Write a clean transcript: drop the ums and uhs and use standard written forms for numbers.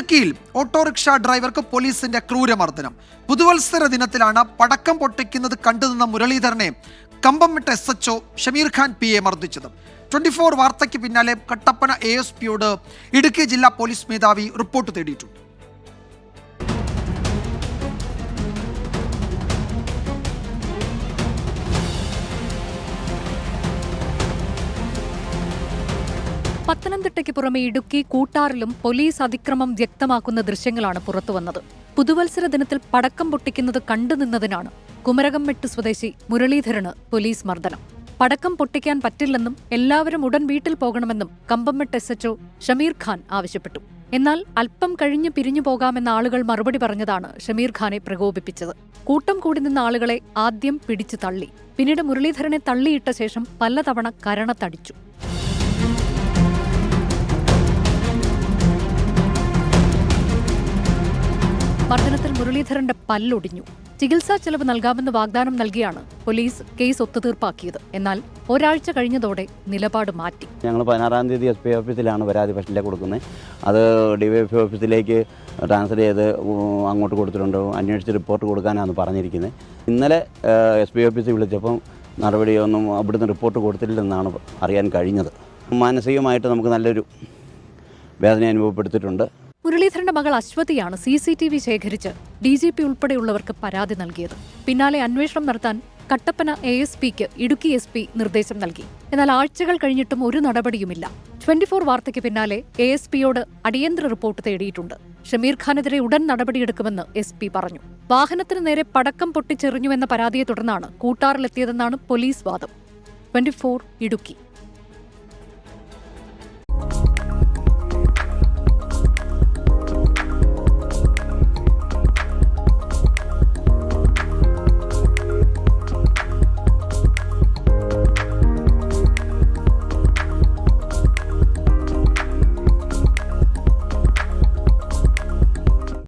ഇടുക്കിയിൽ ഓട്ടോറിക്ഷ ഡ്രൈവർക്ക് പോലീസിന്റെ ക്രൂരമർദ്ദനം. പുതുവത്സര ദിനത്തിലാണ് പടക്കം പൊട്ടിക്കുന്നത് കണ്ടുനിന്ന മുരളീധരനെ കമ്പംമെട്ട് SHO ഷമീർ ഖാൻ PA മർദ്ദിച്ചത്. 24 വാർത്തയ്ക്ക് പിന്നാലെ കട്ടപ്പന ASPയോട് ഇടുക്കി ജില്ലാ പോലീസ് മേധാവി റിപ്പോർട്ട് തേടിയിട്ടുണ്ട്. പത്തനംതിട്ടയ്ക്ക് പുറമെ ഇടുക്കി കൂട്ടാറിലും പോലീസ് അതിക്രമം വ്യക്തമാക്കുന്ന ദൃശ്യങ്ങളാണ് പുറത്തുവന്നത്. പുതുവത്സര ദിനത്തിൽ പടക്കം പൊട്ടിക്കുന്നത് കണ്ടുനിന്നതിനാണ് കുമരകംമെട്ട് സ്വദേശി മുരളീധരന് പോലീസ് മർദ്ദനം. പടക്കം പൊട്ടിക്കാൻ പറ്റില്ലെന്നും എല്ലാവരും ഉടൻ വീട്ടിൽ പോകണമെന്നും കമ്പംമെട്ട് SHO ഷമീർ ഖാൻ ആവശ്യപ്പെട്ടു. എന്നാൽ അല്പം കഴിഞ്ഞ് പിരിഞ്ഞു പോകാമെന്ന ആളുകൾ മറുപടി പറഞ്ഞതാണ് ഷമീർ ഖാനെ പ്രകോപിപ്പിച്ചത്. കൂട്ടം കൂടി നിന്ന ആളുകളെ ആദ്യം പിടിച്ചു തള്ളി, പിന്നീട് മുരളീധരനെ തള്ളിയിട്ട ശേഷം പലതവണ കരണത്തടിച്ചു. മർദ്ദനത്തിൽ മുരളീധരന്റെ പല്ലൊടിഞ്ഞു. ചികിത്സാ ചെലവ് നൽകാമെന്ന് വാഗ്ദാനം നൽകിയാണ് പോലീസ് കേസ് ഒത്തുതീർപ്പാക്കിയത്. എന്നാൽ ഒരാഴ്ച കഴിഞ്ഞതോടെ നിലപാട് മാറ്റി. ഞങ്ങൾ 16-ാം തീയതി SP ഓഫീസിലാണ് പരാതി ഫസ്റ്റിലേക്ക് കൊടുക്കുന്നത്. അത് DYFI ഓഫീസിലേക്ക് ട്രാൻസ്ഫർ ചെയ്ത് അങ്ങോട്ട് കൊടുത്തിട്ടുണ്ട്. അന്വേഷിച്ച് റിപ്പോർട്ട് കൊടുക്കാനാണ് പറഞ്ഞിരിക്കുന്നത്. ഇന്നലെ SP ഓഫീസിൽ വിളിച്ചപ്പം നടപടിയൊന്നും അവിടുന്ന് റിപ്പോർട്ട് കൊടുത്തില്ലെന്നാണ് അറിയാൻ കഴിഞ്ഞത്. മാനസികമായിട്ട് നമുക്ക് നല്ലൊരു വേദന അനുഭവപ്പെടുത്തിയിട്ടുണ്ട്. മുരളീധരന്റെ മകൾ അശ്വതിയാണ് CCTV ശേഖരിച്ച് DGP ഉൾപ്പെടെയുള്ളവർക്ക് പരാതി നൽകിയത്. പിന്നാലെ അന്വേഷണം നടത്താൻ കട്ടപ്പന ASPക്ക് ഇടുക്കി SP നിർദ്ദേശം നൽകി. എന്നാൽ ആഴ്ചകൾ കഴിഞ്ഞിട്ടും ഒരു നടപടിയുമില്ല. 24 വാർത്തയ്ക്ക് പിന്നാലെ ASPയോട് അടിയന്തര റിപ്പോർട്ട് തേടിയിട്ടുണ്ട്. ഷമീർ ഖാനെതിരെ ഉടൻ നടപടിയെടുക്കുമെന്ന് SP പറഞ്ഞു. വാഹനത്തിന് നേരെ പടക്കം പൊട്ടിച്ചെറിഞ്ഞുവെന്ന പരാതിയെ തുടർന്നാണ് കൂട്ടാറിലെത്തിയതെന്നാണ് പോലീസ് വാദം. 24 ഇടുക്കി.